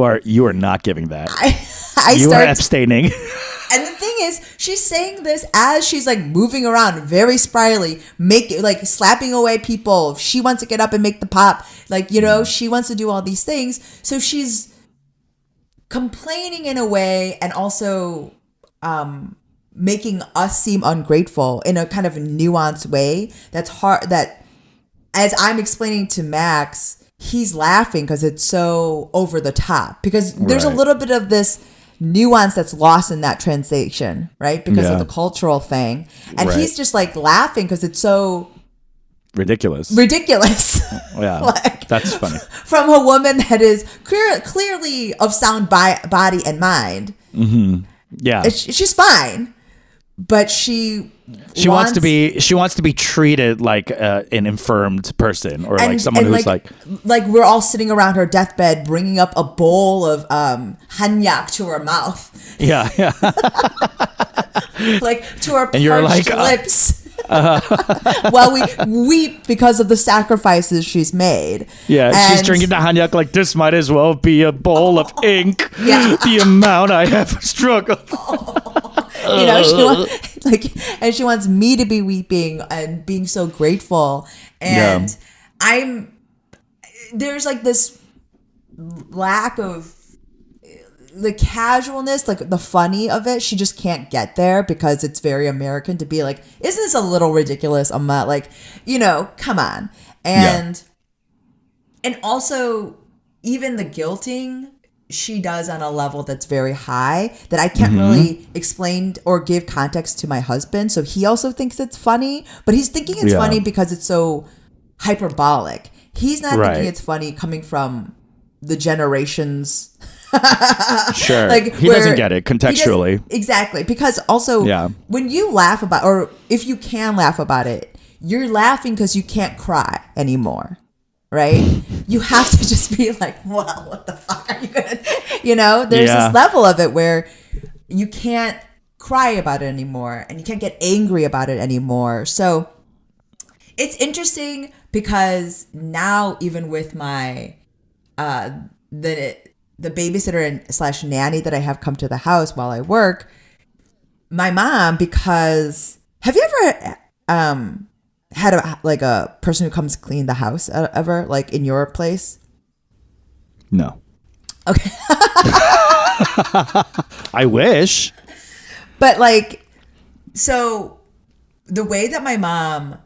are not giving that. You are abstaining. And the thing is, she's saying this as she's like moving around very spryly, slapping away people. She wants to get up and make the pop. Like, she wants to do all these things. So she's complaining in a way and also making us seem ungrateful in a kind of nuanced way. That's hard. That as I'm explaining to Max, he's laughing because it's so over the top. Because there's a little bit of this nuance that's lost in that translation, right? Because of the cultural thing. And he's just like laughing because it's so ridiculous. Yeah. Like, that's funny. From a woman that is clearly of sound body and mind. Mm-hmm. Yeah. She's fine. But she wants to be treated like an infirmed person, or like someone who's like we're all sitting around her deathbed bringing up a bowl of hanyak to her mouth. Yeah. Like to her parched lips. While we weep because of the sacrifices she's made. Yeah, she's drinking the hanyak like this might as well be a bowl of ink. Yeah. The amount I have struggled. She wants me to be weeping and being so grateful. And there's like this lack of the casualness, like the funny of it. She just can't get there because it's very American to be like, isn't this a little ridiculous? I'm not like, come on. And also even the guilting she does on a level that's very high that I can't really explain or give context to my husband. So he also thinks it's funny, but he's thinking it's funny because it's so hyperbolic. He's not thinking it's funny coming from the generations. Sure. Like he doesn't get it contextually. Exactly. Because also when you laugh about, or if you can laugh about it, you're laughing because you can't cry anymore. Right? You have to just be like, well, what the fuck are you gonna, there's this level of it where you can't cry about it anymore and you can't get angry about it anymore. So it's interesting because now even with my, the babysitter and / nanny that I have come to the house while I work, my mom, because have you ever, had a person who comes clean the house ever, like in your place? No. Okay. I wish. But like, so the way that my mom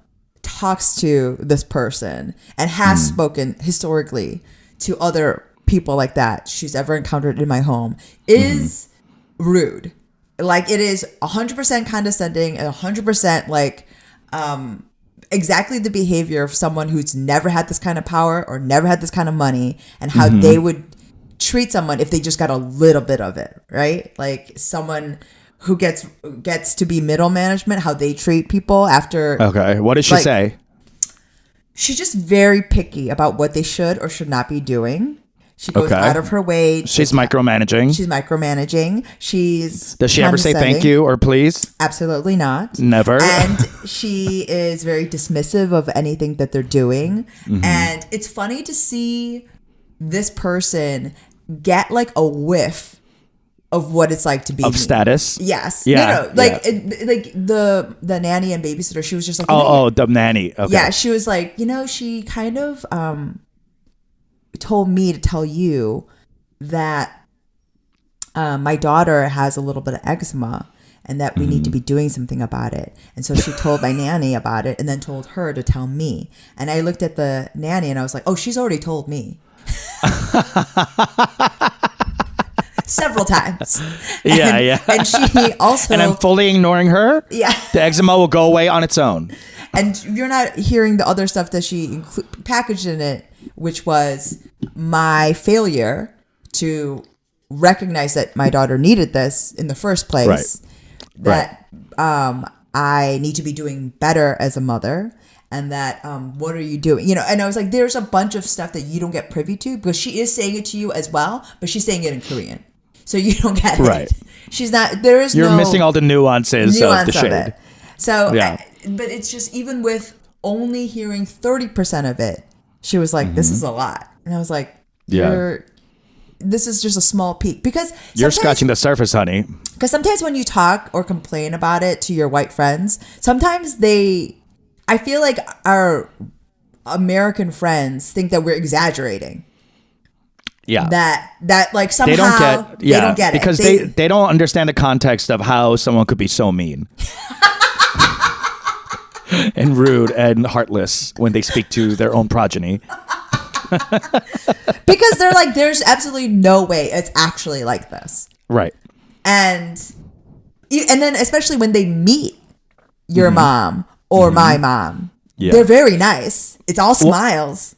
talks to this person and has spoken historically to other people like that she's ever encountered in my home is rude. Like it is 100% condescending and 100% like, exactly the behavior of someone who's never had this kind of power or never had this kind of money, and how they would treat someone if they just got a little bit of it, right? Like someone who gets to be middle management, how they treat people after. Okay, what did she say? she's just very picky about what they should or should not be doing. She goes out of her way. She's micromanaging. Does she ever say thank you or please? Absolutely not. Never. And she is very dismissive of anything that they're doing. Mm-hmm. And it's funny to see this person get like a whiff of what it's like to be of status. Yes. Yeah. No. Like the nanny and babysitter, she was just like, the nanny. Okay. Yeah. She was like, she kind of told me to tell you that my daughter has a little bit of eczema and that we need to be doing something about it. And so she told my nanny about it and then told her to tell me. And I looked at the nanny and I was like, oh, she's already told me. Several times. Yeah. And she also... And I'm fully ignoring her? Yeah. The eczema will go away on its own. And you're not hearing the other stuff that she packaged in it, which was my failure to recognize that my daughter needed this in the first place. Right. That I need to be doing better as a mother. And that, what are you doing? And I was like, there's a bunch of stuff that you don't get privy to because she is saying it to you as well, but she's saying it in Korean. So you don't get it. Right. She's not, you're missing all the nuances of the shade. It. So, yeah. But it's just, even with only hearing 30% of it, she was like, this is a lot. And I was like, this is just a small peak. Because you're scratching the surface, honey. Because sometimes when you talk or complain about it to your white friends, sometimes I feel like our American friends think that we're exaggerating. Yeah. That like somehow they don't get it. Because they don't understand the context of how someone could be so mean. And rude and heartless when they speak to their own progeny. Because they're like, there's absolutely no way it's actually like this. Right. And then especially when they meet your mom or my mom, they're very nice. It's all smiles.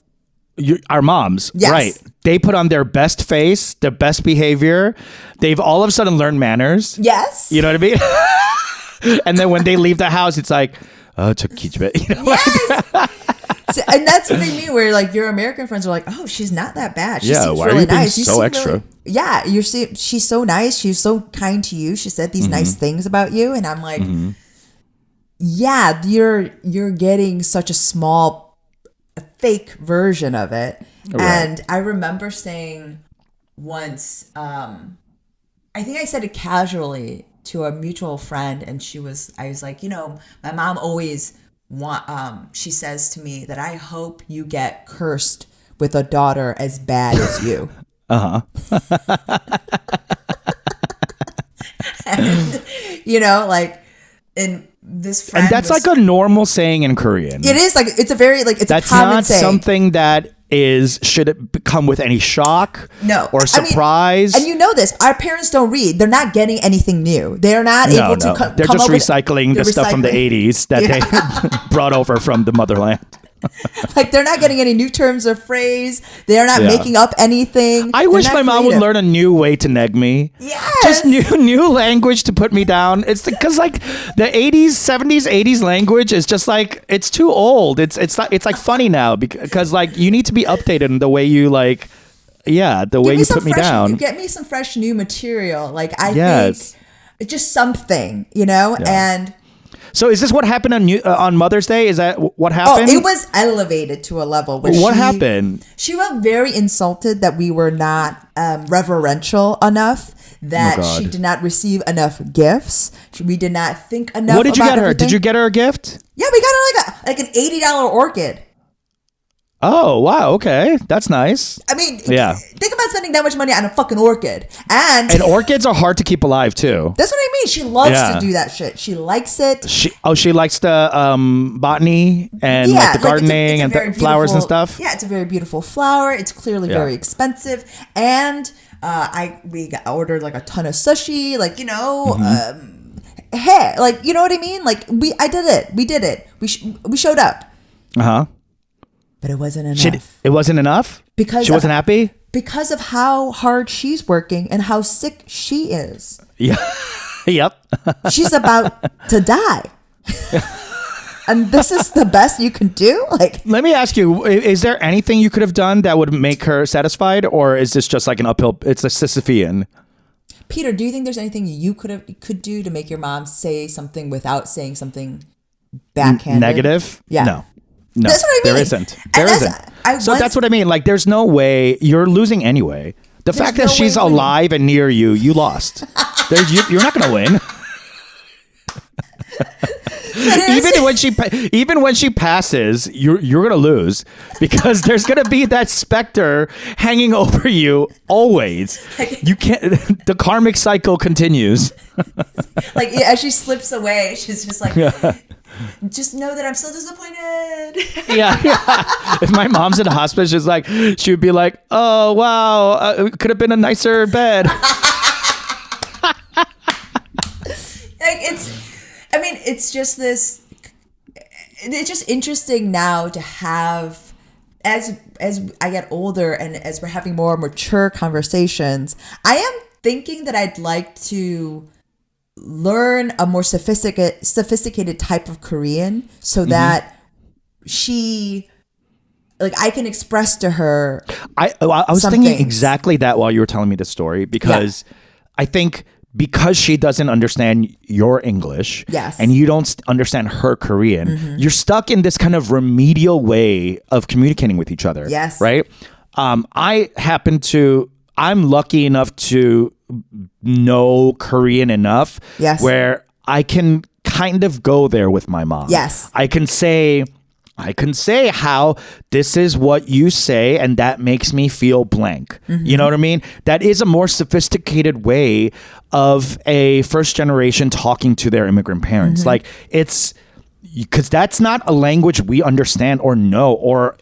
Our moms, yes. Right. They put on their best face, their best behavior. They've all of a sudden learned manners. Yes. You know what I mean? And then when they leave the house, it's like, yes. And that's what I mean, where like your American friends are like, oh, she's not that bad. She seems why really are you nice. being so extra? Really, she's so nice. She's so kind to you. She said these nice things about you. And I'm like, yeah, you're getting such a small fake version of it. Right. And I remember saying once, I think I said it casually to a mutual friend, and I was like, my mom always she says to me that I hope you get cursed with a daughter as bad as you. And, like, in this friend, and that's like a normal saying in Korean. It is like, it's a very like, it's that's a common not saying. Something that should it come with any shock? No. Or surprise? And this, our parents don't read. They're not getting anything new. They're not able to they're just recycling the stuff from the 80s that they brought over from the motherland. Like, they're not getting any new terms of phrase. They're not making up anything. I wish my mom would learn a new way to neg me. Yes. Just new language to put me down. It's because like the 80s, 70s, 80s language is just like, it's too old. It's like funny now because like you need to be updated in the way you like, the way you put me down. Get me some fresh new material. Like I think it's just something, and. So is this what happened on Mother's Day? Is that what happened? Oh, it was elevated to a level where what happened? She was very insulted that we were not reverential enough, that she did not receive enough gifts. We did not think enough. What did you get her? Everything. Did you get her a gift? Yeah, we got her like an $80 orchid. Oh, wow. Okay. That's nice. I mean, think about spending that much money on a fucking orchid. And orchids are hard to keep alive, too. That's what I mean. She loves to do that shit. She likes it. She likes the botany and like the gardening and the flowers and stuff. Yeah, it's a very beautiful flower. It's clearly very expensive. And we ordered like a ton of sushi, like, hey, like, you know what I mean? Like, I did it. We did it. We showed up. Uh-huh. But it wasn't enough. It wasn't enough? Because she wasn't happy? Because of how hard she's working and how sick she is. Yeah. Yep. She's about to die. and this is the best you can do? Like, let me ask you, is there anything you could have done that would make her satisfied, or is this just like an uphill, it's a Sisyphean? Peter, do you think there's anything you could do to make your mom say something without saying something backhanded? Negative? Yeah. No. That's what I mean. There isn't. That's what I mean. Like, there's no way. You're losing anyway. The fact that she's alive and near you, you lost. You're not going to win. Even when she passes, you're gonna lose, because there's gonna be that specter hanging over you always. You can't. The karmic cycle continues. Like, as she slips away, she's just like, just know that I'm still disappointed. Yeah. If my mom's in the hospital, she would be like, oh wow, it could have been a nicer bed. It's just this. It's just interesting now to have, as I get older and as we're having more mature conversations, I am thinking that I'd like to learn a more sophisticated type of Korean, so that I can express to her. I was thinking exactly that while you were telling me the story, because I think, because she doesn't understand your English, yes, and you don't understand her Korean, you're stuck in this kind of remedial way of communicating with each other. Yes. Right? I'm lucky enough to know Korean enough, yes, where I can kind of go there with my mom. Yes. I can say how this is what you say, and that makes me feel blank. You know what I mean? That is a more sophisticated way of a first generation talking to their immigrant parents. Like, it's because that's not a language we understand or know or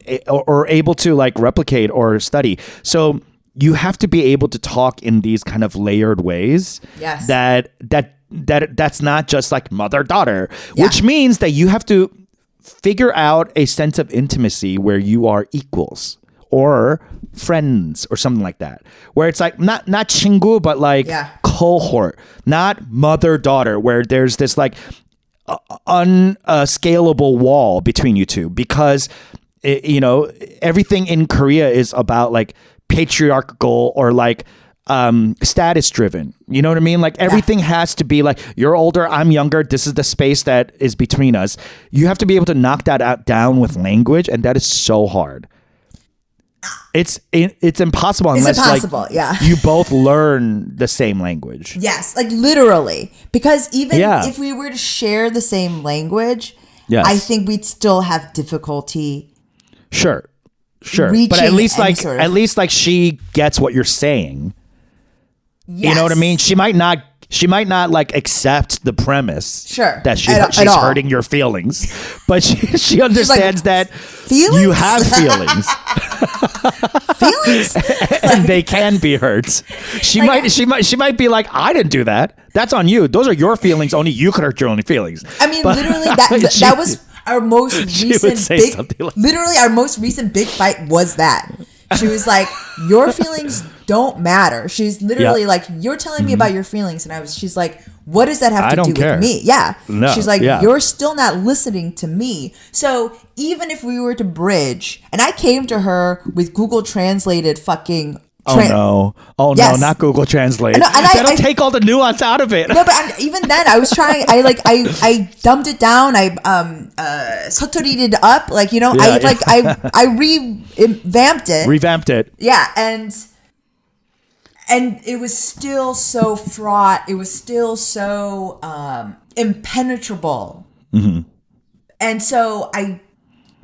able to like replicate or study. So you have to be able to talk in these kind of layered ways. Yes. That's not just like mother-daughter, which means that you have to figure out a sense of intimacy where you are equals or friends or something like that, where it's like not 친구, but like cohort, not mother-daughter, where there's this like unscalable wall between you two, because everything in Korea is about like patriarchal or like status driven. You know what I mean? Like, everything has to be like, you're older, I'm younger, this is the space that is between us. You have to be able to knock that down with language, and that is so hard. It's impossible unless you both learn the same language. Yes, like literally, because even if we were to share the same language, I think we'd still have difficulty. Sure, but at least like she gets what you're saying. Yes. You know what I mean? She might not like accept the premise that she's hurting your feelings, but she understands that you have feelings. Feelings? And they can be hurt. She might be like, I didn't do that. That's on you. Those are your feelings. Only you could hurt your own feelings. I mean, literally that was our most recent our most recent big fight was that. She was like, your feelings don't matter. She's literally like, you're telling me about your feelings. And she's like, what does that have to do with me? Yeah. No, she's like, you're still not listening to me. So even if we were to bridge, and I came to her with Google translated fucking no, not Google Translate. No, that'll take all the nuance out of it. No, but even then, I was trying. I dumbed it down. I sotoried it up. I revamped it. Yeah, and it was still so fraught. It was still so impenetrable. And so I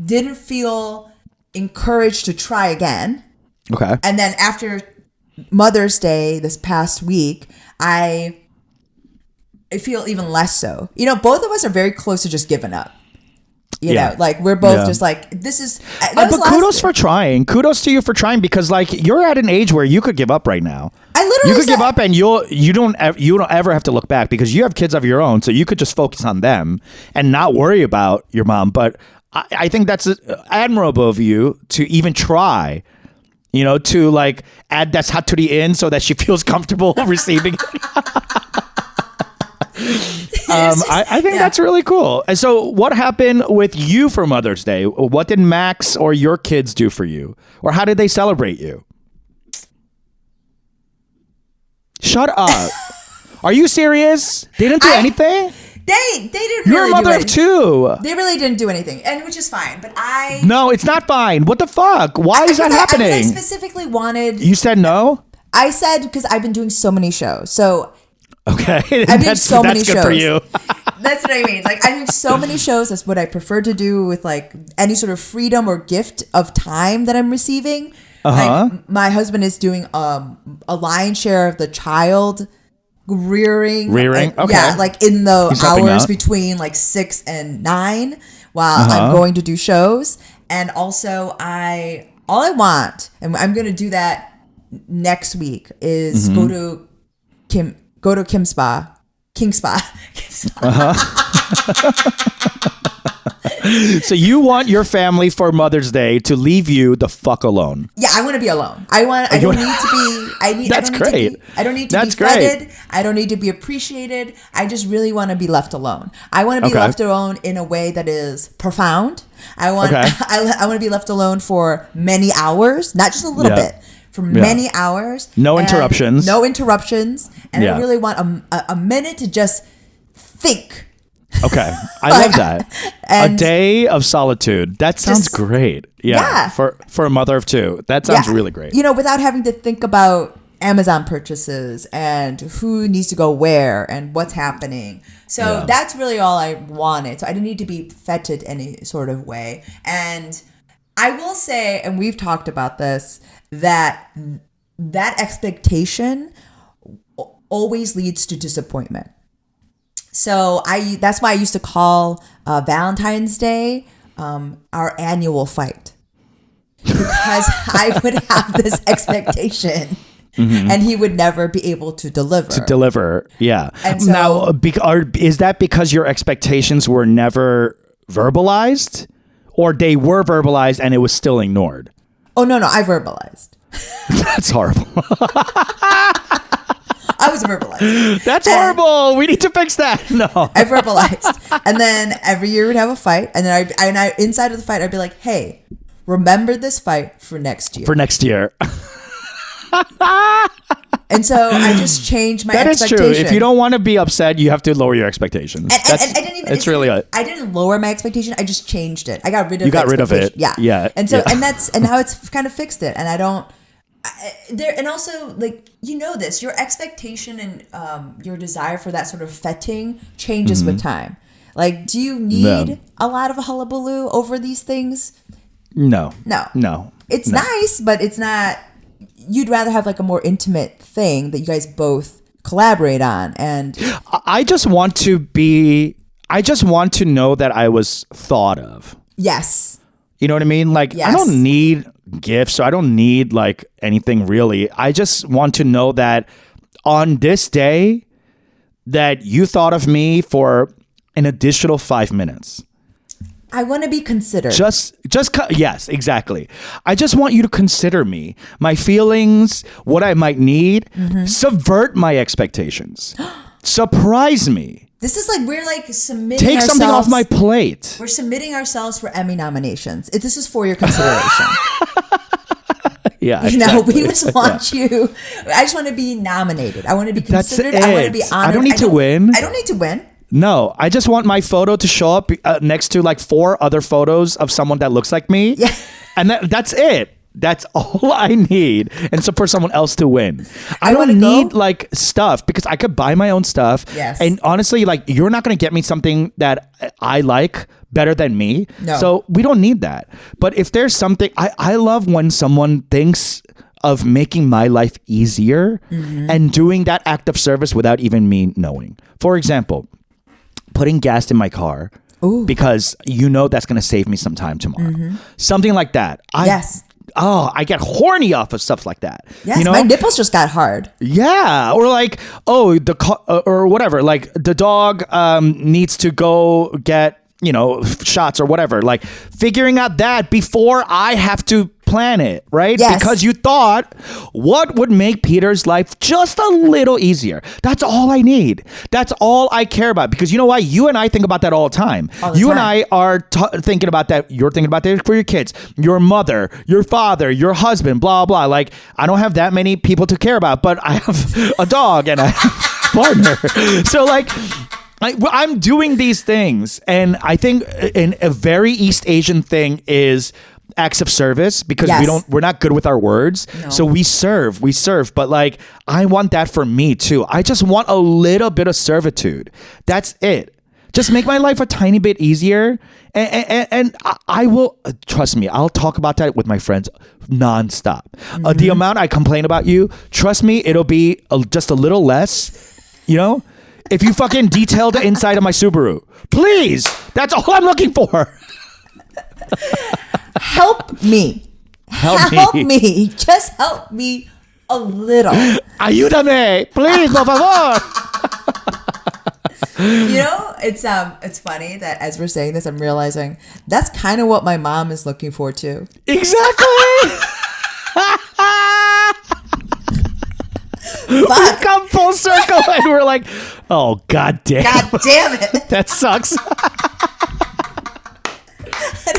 didn't feel encouraged to try again. Okay. And then after Mother's Day this past week, I feel even less so. Both of us are very close to just giving up. You know, like we're both just like, this is. But kudos for trying. Kudos to you for trying, because like you're at an age where you could give up right now. You could give up and you don't ever have to look back, because you have kids of your own, so you could just focus on them and not worry about your mom. But I think that's admirable of you to even try. To like add that saturi in so that she feels comfortable receiving it. I think that's really cool. And so what happened with you for Mother's Day? What did Max or your kids do for you? Or how did they celebrate you? Shut up. Are you serious? They didn't do anything? They didn't You're really a mother do of two. They really didn't do anything, and which is fine. But No, it's not fine. What the fuck? Why is that happening? I specifically wanted. You said no? I said because I've been doing so many shows. So okay, I've been so many shows. That's good for you. That's what I mean. Like I'm doing so many shows. That's what I prefer to do with like any sort of freedom or gift of time that I'm receiving. Like my husband is doing a lion's share of the child rearing. Okay. Yeah, like in the hours between like 6 and 9 while I'm going to do shows. And also all I want, and I'm going to do that next week, is go to King Spa. So you want your family for Mother's Day to leave you the fuck alone? Yeah, I want to be alone. I don't need to be. That's great. I don't need to be feted. I don't need to be appreciated. I just really want to be left alone. I want to be left alone in a way that is profound. I want to be left alone for many hours, not just a little bit. For many hours. No interruptions. And I really want a minute to just think. Okay. I love that. A day of solitude. That sounds great. Yeah. For a mother of two. That sounds really great. You know, without having to think about Amazon purchases and who needs to go where and what's happening. So that's really all I wanted. So I didn't need to be feted any sort of way. And I will say, and we've talked about this, that expectation always leads to disappointment. So that's why I used to call Valentine's Day our annual fight, because I would have this expectation and he would never be able to deliver. Yeah. And so, now, is that because your expectations were never verbalized, or they were verbalized and it was still ignored? Oh, no, I verbalized. That's horrible. I was verbalized. That's horrible. We need to fix that. No. I verbalized. And then every year we'd have a fight. And then I inside of the fight, I'd be like, hey, remember this fight for next year. And so I just changed my expectation. That is true. If you don't want to be upset, you have to lower your expectations. And I didn't even. It's really. I didn't lower my expectation. I just changed it. I got rid of. You got rid of it. Yeah. And so and now it's kind of fixed it. And I don't. And also, like, you know this, your expectation and your desire for that sort of fetting changes with time. Like, do you need a lot of a hullabaloo over these things? No. It's nice, but it's not. You'd rather have like a more intimate thing that you guys both collaborate on. And I just want to know that I was thought of. Yes. You know what I mean? Like, yes. I don't need gifts, or I don't need like anything really. I just want to know that on this day that you thought of me for an additional 5 minutes. I want to be considered. Yes, exactly. I just want you to consider me, my feelings, what I might need, subvert my expectations, surprise me. This is like, we're like submitting Take something off my plate. We're submitting ourselves for Emmy nominations. This is for your consideration. Yeah, exactly. We just want you. I just want to be nominated. I want to be considered. I want to be honored. I don't need to win. I don't need to win. No, I just want my photo to show up next to like 4 other photos of someone that looks like me. Yeah. And that's it. That's all I need. And so for someone else to win. I don't need like stuff, because I could buy my own stuff. Yes. And honestly, like, you're not going to get me something that I like better than me. No. So we don't need that. But if there's something, I love when someone thinks of making my life easier and doing that act of service without even me knowing. For example, putting gas in my car. Ooh. Because you know that's going to save me some time tomorrow. Something like that. Yes. I get horny off of stuff like that. Yes, you know? My nipples just got hard. Yeah, or like, or whatever. Like, the dog needs to go get, shots or whatever. Like, figuring out that before I have to planet, right? Yes. Because you thought, what would make Peter's life just a little easier? That's all I need. That's all I care about. Because you know what? You and I think about that all the time. You and I are thinking about that. You're thinking about that for your kids, your mother, your father, your husband, blah, blah. Like, I don't have that many people to care about, but I have a dog and a partner. So like, I'm doing these things, and I think a very East Asian thing is acts of service, because we're not good with our words. No. So we serve, but like, I want that for me too. I just want a little bit of servitude. That's it. Just make my life a tiny bit easier. And I will, trust me, I'll talk about that with my friends nonstop. The amount I complain about you, trust me, it'll be just a little less, you know? If you fucking detail the inside of my Subaru, please, that's all I'm looking for. Help me. Help me. Just help me a little. Ayúdame, please, por favor. You know, it's funny that as we're saying this, I'm realizing that's kind of what my mom is looking for too. Exactly. We come full circle and we're like, oh, God damn it. That sucks.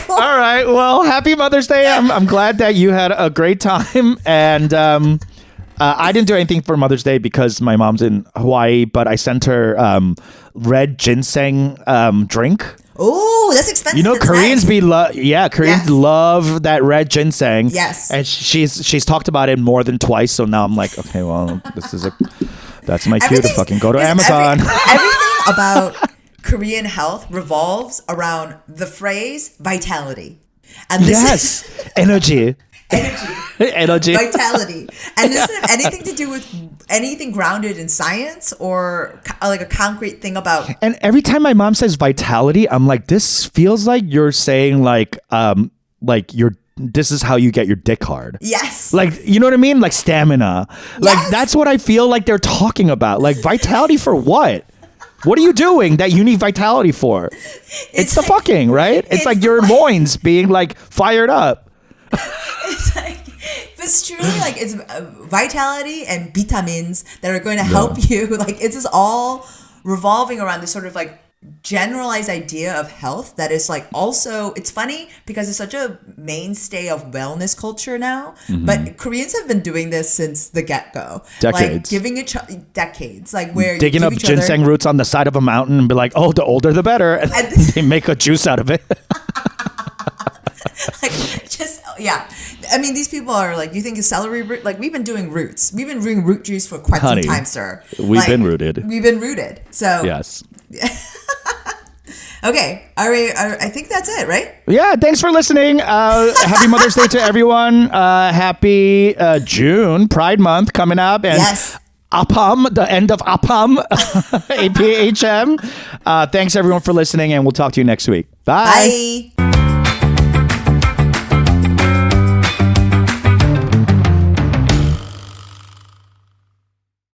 All right. Well, happy Mother's Day. I'm glad that you had a great time. And I didn't do anything for Mother's Day because my mom's in Hawaii, but I sent her red ginseng drink. Oh, that's expensive. You know, that's Koreans nice. Koreans love that red ginseng. Yes. And she's talked about it more than twice. So now I'm like, okay, well, that's my cue to fucking go to Amazon. Everything about Korean health revolves around the phrase vitality. And this is energy. Energy. Vitality. And this doesn't have anything to do with anything grounded in science or like a concrete thing about. And every time my mom says vitality, I'm like, this feels like you're saying this is how you get your dick hard. Yes. Like, you know what I mean? Like stamina. Yes. Like, that's what I feel like they're talking about. Like, vitality for what? What are you doing that you need vitality for? It's the fucking, right? It's like your loins being like fired up. It's like, it's truly like it's vitality and vitamins that are going to help you. Like, it's just all revolving around this sort of like generalized idea of health that is like also, it's funny because it's such a mainstay of wellness culture now, but Koreans have been doing this since the get-go. Decades. Like giving decades. Like where digging up ginseng roots on the side of a mountain and be like, oh, the older the better. And they make a juice out of it. Like, just, yeah. I mean, these people are like, you think it's celery root? Like, we've been doing roots. We've been doing root juice for quite some time, sir. We've been rooted. We've been rooted. So. Yes. Okay. I think that's it, right? Yeah. Thanks for listening. Happy Mother's Day to everyone. Happy June, Pride Month coming up. And yes. APAM, the end of APAM, APHM. Thanks everyone for listening, and we'll talk to you next week. Bye. Bye.